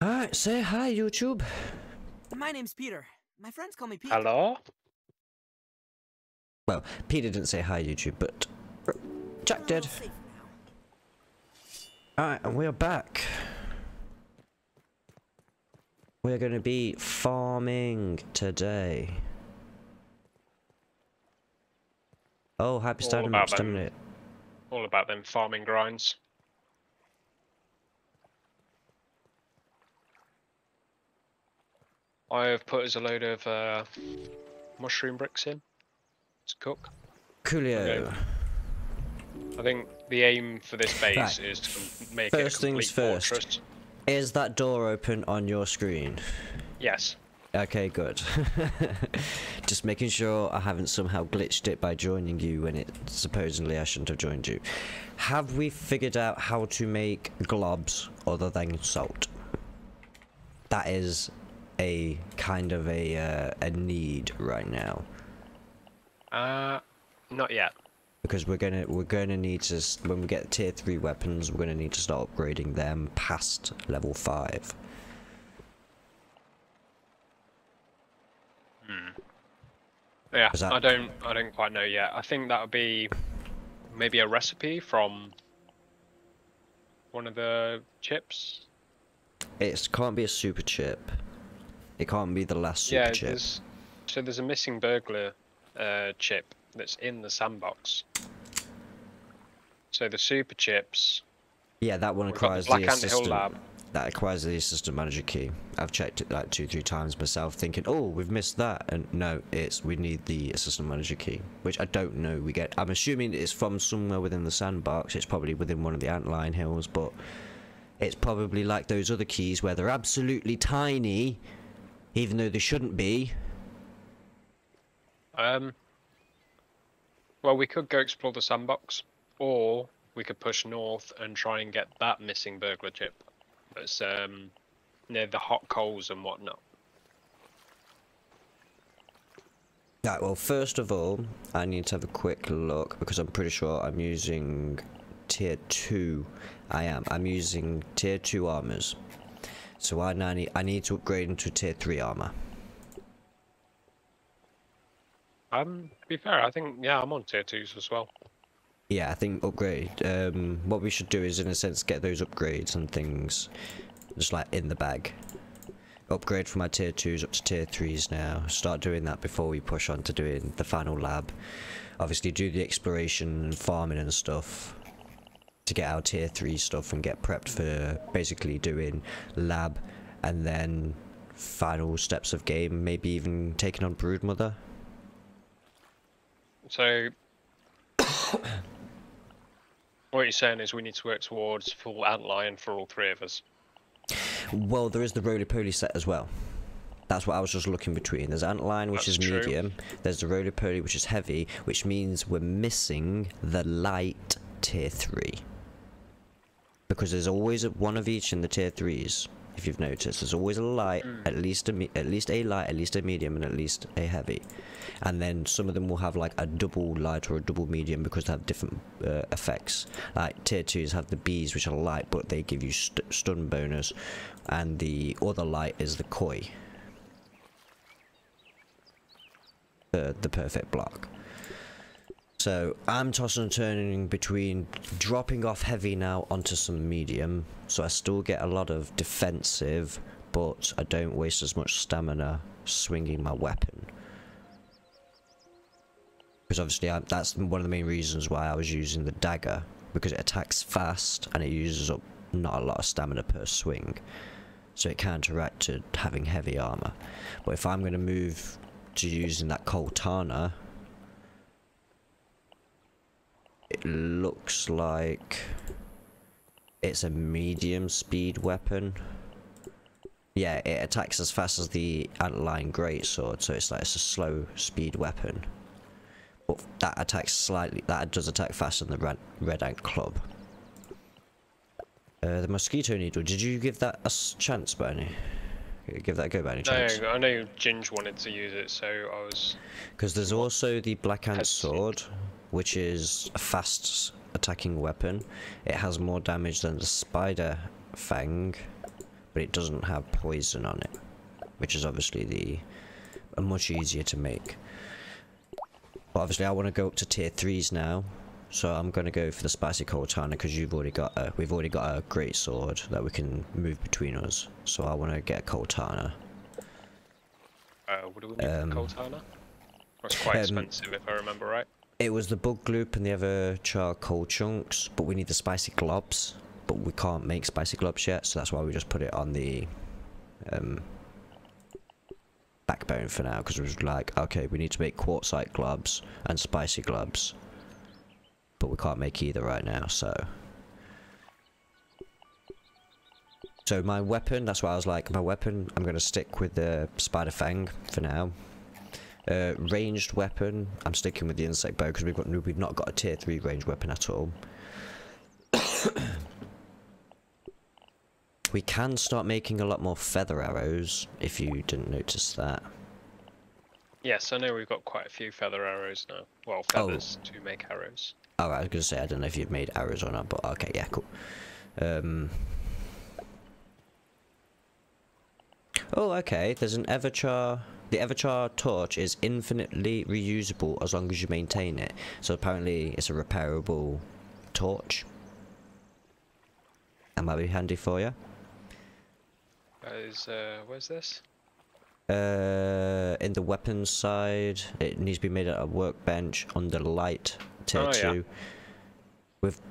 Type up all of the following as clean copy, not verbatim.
Alright, say hi, YouTube. My name's Peter. My friends call me Pete. Hello? Well, Peter didn't say hi, YouTube, but Jack did. Safe now. Alright, and we're back. We're going to be farming today. Oh, happy standing up, it. All about them farming grinds. I have put us a load of mushroom bricks in to cook. Coolio. Okay. I think the aim for this base Right. is to make First it a complete things first. fortress. Is that door open on your screen? Yes. Okay, good. Just making sure I haven't somehow glitched it by joining you when it supposedly I shouldn't have joined you. Have we figured out how to make globs other than salt? That is a kind of a need right now. Not yet. Because we're gonna need to, when we get tier 3 weapons, we're gonna need to start upgrading them past level 5. Yeah, I don't quite know yet. I think that would be maybe a recipe from one of the chips. It can't be a super chip. It can't be the last super chip. There's a missing burglar chip that's in the sandbox. So the super chips. Yeah, that one requires the the assistant. Lab. That requires the assistant manager key. I've checked it like 2-3 times myself, thinking, oh, we've missed that, and no, we need the assistant manager key, which I don't know we get. I'm assuming it's from somewhere within the sandbox. It's probably within one of the antline hills, but it's probably like those other keys where they're absolutely tiny, even though they shouldn't be. Well, we could go explore the sandbox, or we could push north and try and get that missing burglar chip. It's near the hot coals and whatnot. Right, well, first of all, I need to have a quick look, because I'm pretty sure I'm using tier 2. I'm using tier 2 armors. So I need to upgrade into tier 3 armor. To be fair, I think, yeah, I'm on tier 2s as well. Yeah, I think upgrade. What we should do is, in a sense, get those upgrades and things just like in the bag. Upgrade from my tier 2s up to tier 3s now. Start doing that before we push on to doing the final lab. Obviously, do the exploration and farming and stuff to get our tier 3 stuff and get prepped for basically doing lab and then final steps of game. Maybe even taking on Broodmother. So. What you're saying is we need to work towards full antline for all 3 of us. Well, there is the roly-poly set as well. That's what I was just looking between. There's antline, which is medium. There's the roly-poly, which is heavy, which means we're missing the light tier 3. Because there's always one of each in the tier 3s. If you've noticed, there's always a light, at least a light, at least a medium, and at least a heavy. And then some of them will have like a double light or a double medium because they have different effects. Like tier 2s have the bees, which are light, but they give you stun bonus, and the other light is the koi, the perfect block. So I'm tossing and turning between dropping off heavy now onto some medium, so I still get a lot of defensive, but I don't waste as much stamina swinging my weapon. Because obviously that's one of the main reasons why I was using the dagger, because it attacks fast and it uses up not a lot of stamina per swing, so it counteracted having heavy armor. But if I'm going to move to using that Coltana, it looks like it's a medium speed weapon. Yeah, it attacks as fast as the antline greatsword, so it's a slow speed weapon. But that does attack faster than the red ant club. The mosquito needle, did you give that a chance, Bernie? Give that a go by any chance? No, I know Ginge wanted to use it, so I was... Because there's also the black ant sword, which is a fast attacking weapon. It has more damage than the spider fang, but it doesn't have poison on it, which is obviously much easier to make. But obviously I want to go up to tier 3s now, so I'm going to go for the spicy Coltana because we've already got a great sword that we can move between us. So I want to get a Coltana. What do we need for Coltana? That's quite expensive if I remember right. It was the bug gloop and the other charcoal chunks, but we need the spicy globs, but we can't make spicy globs yet, so that's why we just put it on the backbone for now, because it was like, okay, we need to make quartzite globs and spicy globs, but we can't make either right now. So my weapon, that's why I was like, my weapon, I'm going to stick with the spider fang for now. Ranged weapon, I'm sticking with the insect bow because we've not got a tier 3 ranged weapon at all. We can start making a lot more feather arrows, if you didn't notice that. Yes, I know we've got quite a few feather arrows now. Well, feathers to make arrows. Oh, I was going to say, I don't know if you've made arrows or not, but okay, yeah, cool. Oh, okay, there's an Everchar. The Everchar torch is infinitely reusable as long as you maintain it. So apparently it's a repairable torch. That might be handy for you. Where's this? In the weapons side, it needs to be made at a workbench under light tier 2. Yeah. With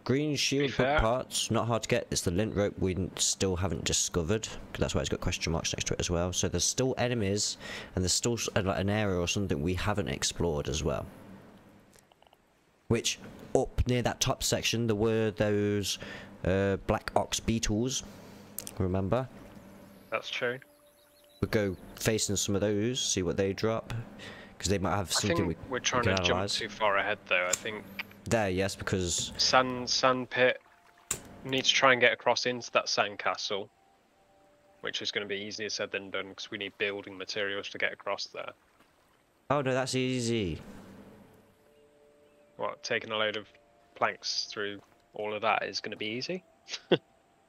green shield parts, not hard to get. It's the lint rope we still haven't discovered, because that's why it's got question marks next to it as well. So there's still enemies, and there's still like an area or something we haven't explored as well. Which, up near that top section, there were those black ox beetles, remember? That's true. We'll go facing some of those, see what they drop, because they might have something we're trying to jump too far ahead though, I think. There, yes, because... Sand pit, we need to try and get across into that sandcastle, which is going to be easier said than done, because we need building materials to get across there. Oh no, that's easy. What, taking a load of planks through all of that is going to be easy?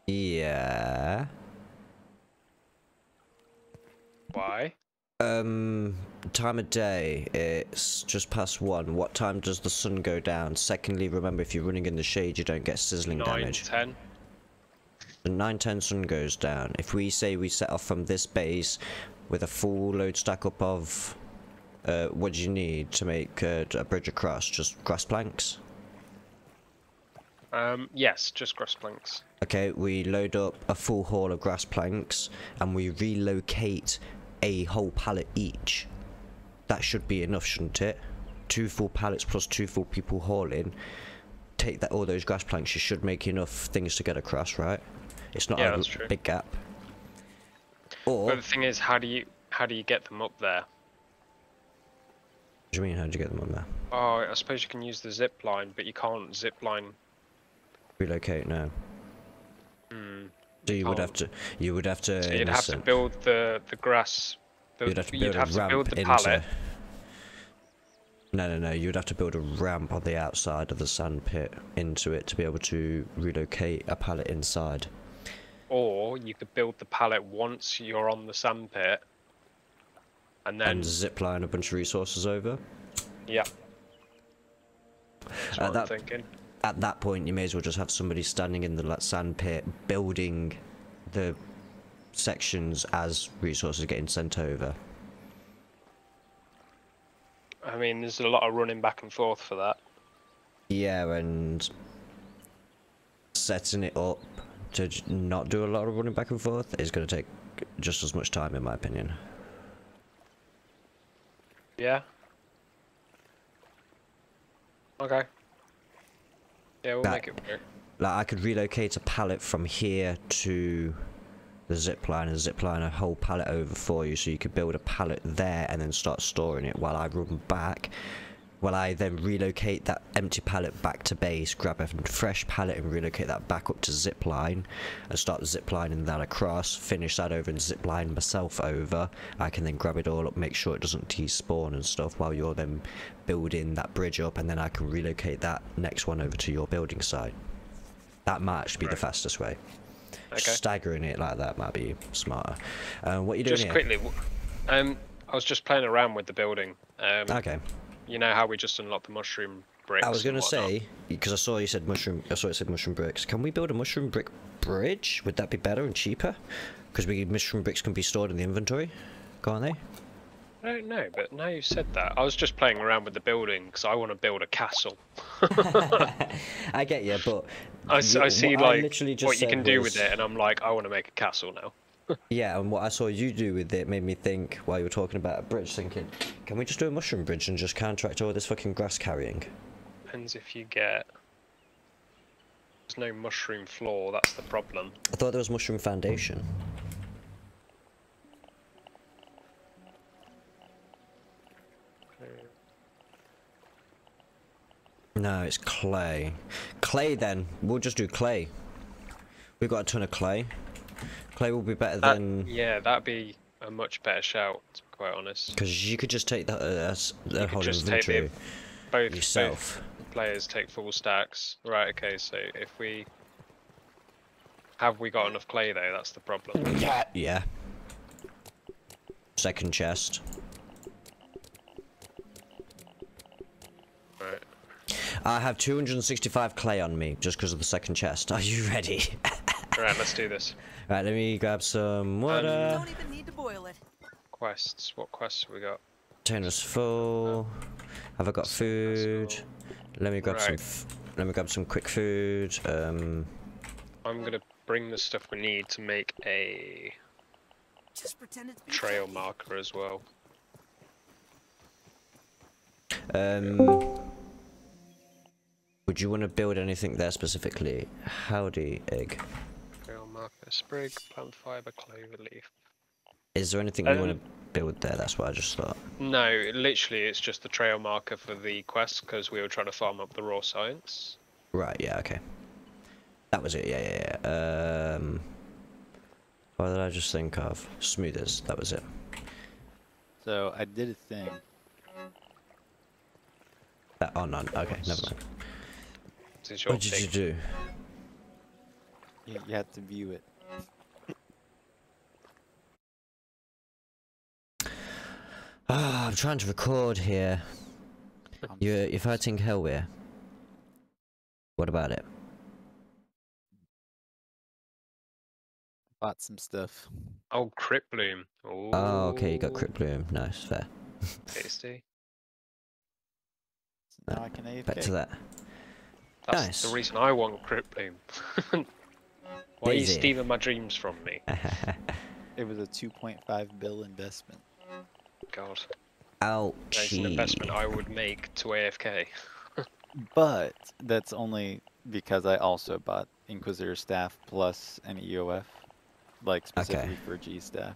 Yeah. Why? Time of day, it's just past 1. What time does the sun go down? Secondly, remember, if you're running in the shade, you don't get sizzling damage. 9:10. The 9:10 sun goes down. If we say we set off from this base with a full load stack up of, what do you need to make a bridge across? Just grass planks? Yes, just grass planks. Okay, we load up a full haul of grass planks, and we relocate a whole pallet each. That should be enough, shouldn't it? 2 full pallets plus 2 full people hauling. Take that, all those grass planks, you should make enough things to get across, right? It's not a big gap. Or, but the thing is, how do you get them up there? What do you mean, how do you get them up there? Oh, I suppose you can use the zip line, but you can't zip line. Relocate now. So you would have to. So you'd have to build the grass. You'd have to build the pallet. No. You'd have to build a ramp on the outside of the sand pit into it to be able to relocate a pallet inside. Or you could build the pallet once you're on the sand pit, and then zip line a bunch of resources over. Yeah. That's what I'm thinking. At that point, you may as well just have somebody standing in the sand pit building the sections as resources are getting sent over. I mean, there's a lot of running back and forth for that. Yeah, and setting it up to not do a lot of running back and forth is going to take just as much time, in my opinion. Yeah. Okay. Yeah, we'll make it work. Like, I could relocate a pallet from here to the zipline and zipline a whole pallet over for you, so you could build a pallet there and then start storing it while I run back. While I then relocate that empty pallet back to base, grab a fresh pallet and relocate that back up to zipline and start ziplining that across, finish that over and zipline myself over. I can then grab it all up, make sure it doesn't despawn and stuff while you're then building that bridge up, and then I can relocate that next one over to your building site. That might actually be the fastest way. Staggering it like that might be smarter. What are you doing Just here? quickly, I was just playing around with the building. Okay. You know how we just unlocked the mushroom bricks? I was going to and whatnot? say, because I saw you said mushroom, I saw it said mushroom bricks. Can we build a mushroom brick bridge? Would that be better and cheaper? Because mushroom bricks can be stored in the inventory, can't they? I don't know, but now you said that, I was just playing around with the building because I want to build a castle. I get you, but I see like literally just what you can do with was- it, and I'm like, I want to make a castle now. Yeah, and what I saw you do with it made me think, while you were talking about a bridge, thinking, can we just do a mushroom bridge and just counteract all this fucking grass carrying? Depends if you get. There's no mushroom floor. That's the problem. I thought there was mushroom foundation. No, it's clay. Clay then. We'll just do clay. We've got a ton of clay. Clay will be better than... Yeah, that'd be a much better shout, to be quite honest. Because you could just take the whole just inventory take both yourself. Players take full stacks. Right, okay, so if we... Have we got enough clay though? That's the problem. Yeah. Second chest. Right. I have 265 clay on me, just because of the second chest. Are you ready? Right, let's do this. Right, let me grab some water. Don't even need to boil it. Quests. What quests have we got? Container's full. Have I got food? Let me grab Right. let me grab some quick food. I'm gonna bring the stuff we need to make a Just pretend it's being trail tricky. marker as well. Would you want to build anything there specifically? Howdy, egg. Trail marker, sprig, plant fiber, clover leaf. Is there anything you want to build there? That's what I just thought. No, literally, it's just the trail marker for the quest because we were trying to farm up the raw science. Right, yeah, okay. That was it, yeah. What did I just think of? Smoothers, that was it. So I did a thing. Oh, no, okay, never mind. This is your What did you thing. do? You have to view it. Ah, I'm trying to record here. You're fighting Hellweir. What about it? Bought some stuff. Oh, Crypt Bloom. Ooh, Oh, okay, you got Crypt Bloom. Nice, fair. tasty. So now I can AFK. Back to that. That's Nice. the reason I want Crypt Bloom. Why are you Daisy. stealing my dreams from me? It was a 2.5 bill investment. God. That's an investment Ouchie. I would make to AFK. But that's only because I also bought Inquisitor staff plus an EOF, like specifically for G staff.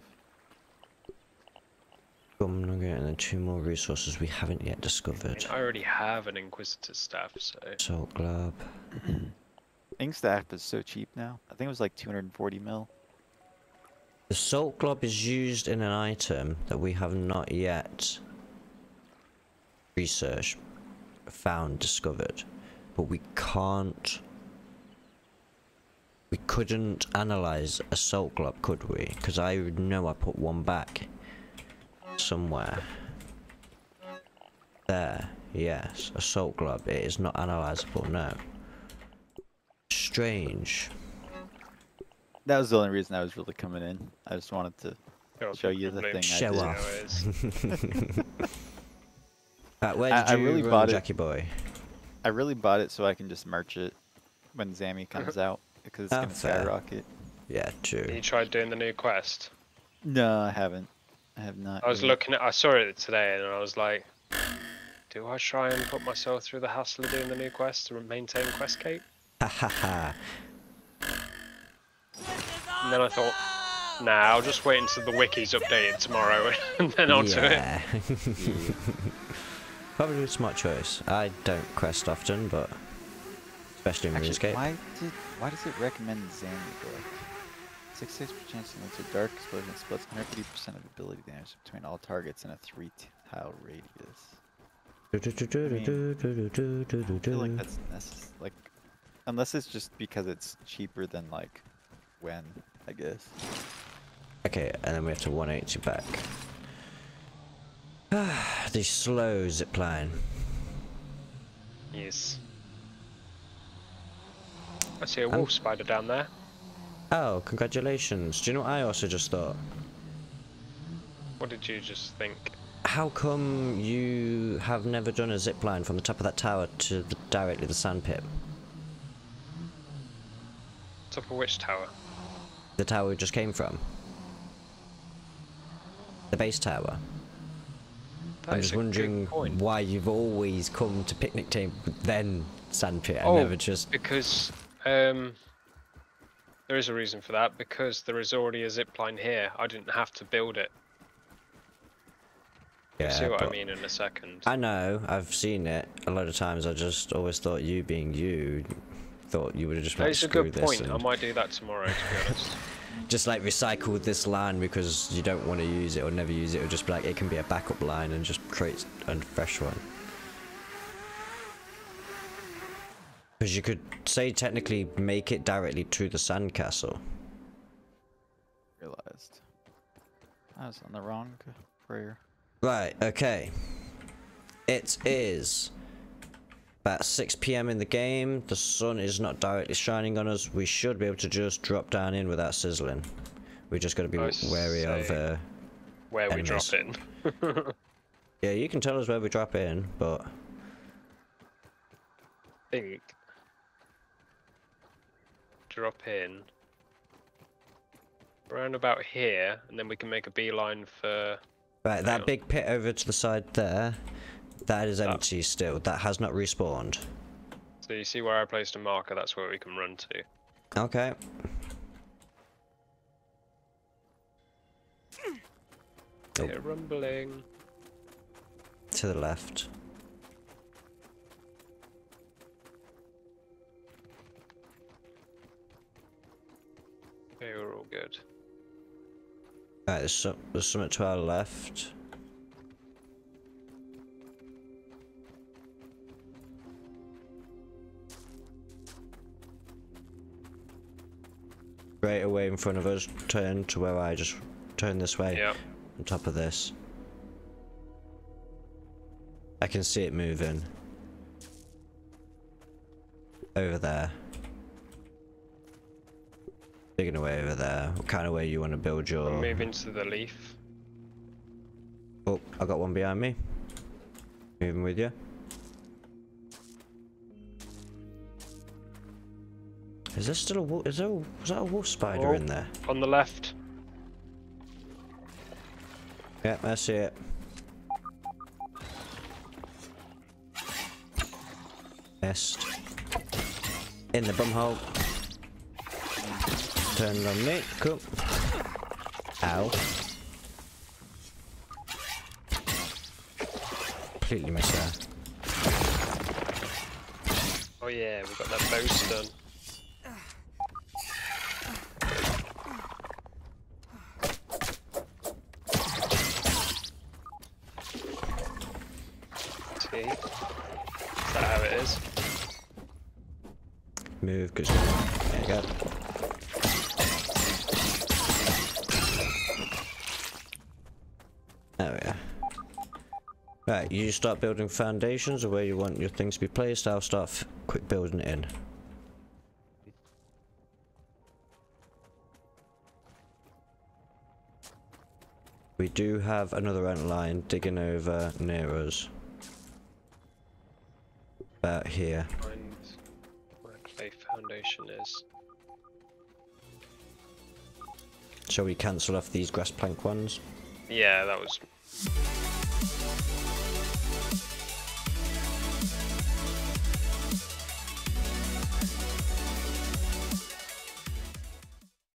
I'm getting the 2 more resources we haven't yet I discovered. mean, I already have an Inquisitor staff, so... Salt glob. Ink staff is so cheap now. I think it was like 240 mil. The salt glob is used in an item that we have not yet researched, found, discovered, but we can't. We couldn't analyze a salt glob, could we? Because I know I put one back somewhere. There, yes, a salt glob. It is not analyzable. No. Strange. That was the only reason I was really coming in. I just wanted to God, show you the Crypt Bloom. thing Show I off. did. Where did I you really run, bought it. Jackie boy? I really bought it so I can just merch it when Zammy comes out because it's gonna fair. skyrocket. Yeah, true. You tried doing the new quest? No, I haven't. I have not. I was yet. looking at... I saw it today, and I was like... Do I try and put myself through the hassle of doing the new quest to maintain quest cape? Ha ha ha. And then I thought, nah, I'll just wait until the wiki's updated tomorrow, and then I'll do it. Yeah. Probably a smart choice. I don't quest often, but especially in Actually, RuneScape. why does it recommend Zammy book? 66% chance to enter dark explosion splits 150% of ability damage between all targets in a 3-tile radius. I feel like that's necessary. Like, unless it's just because it's cheaper than like when, I guess. Okay, and then we have to 180 back. The slow zipline. Yes. I see a wolf spider down there. Oh, congratulations. Do you know what I also just thought? What did you just think? How come you have never done a zipline from the top of that tower to directly the sand pit? Top of which tower? The tower we just came from. The base tower. I'm just wondering why you've always come to picnic table, then sandpit, and never just... because there is a reason for that, because there is already a zipline here. I didn't have to build it. You'll see what I mean in a second. I know, I've seen it a lot of times. I just always thought you being you, thought you would have just That's a good point. I might do that tomorrow, to be honest. Just like recycle this line because you don't want to use it or never use it, or just be like, it can be a backup line and just create a fresh one. Because you could say technically make it directly to the sandcastle. Realized I was on the wrong prayer. Right, okay. It is about 6 PM in the game. The sun is not directly shining on us. We should be able to just drop down in without sizzling. We just got to be wary of where enemies. we drop in. Yeah, you can tell us where we drop in, but think drop in around about here, and then we can make a beeline for... Right, that big pit over to the side there, that is empty still. That has not respawned. So you see where I placed a marker? That's where we can run to. Okay. They're rumbling. To the left. Okay, we're all good. Right, there's something to our left. Straight away in front of us, turn to where I just turned this way. Yeah. On top of this. I can see it moving. Over there. Digging away over there. What kind of way you want to build your... We'll move into the leaf. Oh, I got one behind me. Moving with you. Is there still a wolf? Was that a wolf spider in there? On the left. Yeah, I see it. Missed. In the bumhole. Turned on me. Cool. Ow. Completely missed that. Oh yeah, we've got that bow stun. See? Is that how it is? Move, because there you go. There we are. Right, you start building foundations of where you want your things to be placed. I'll start quick building it in. We do have another ant line digging over near us. About here. Find where clay foundation is. Shall we cancel off these grass plank ones? Yeah, that was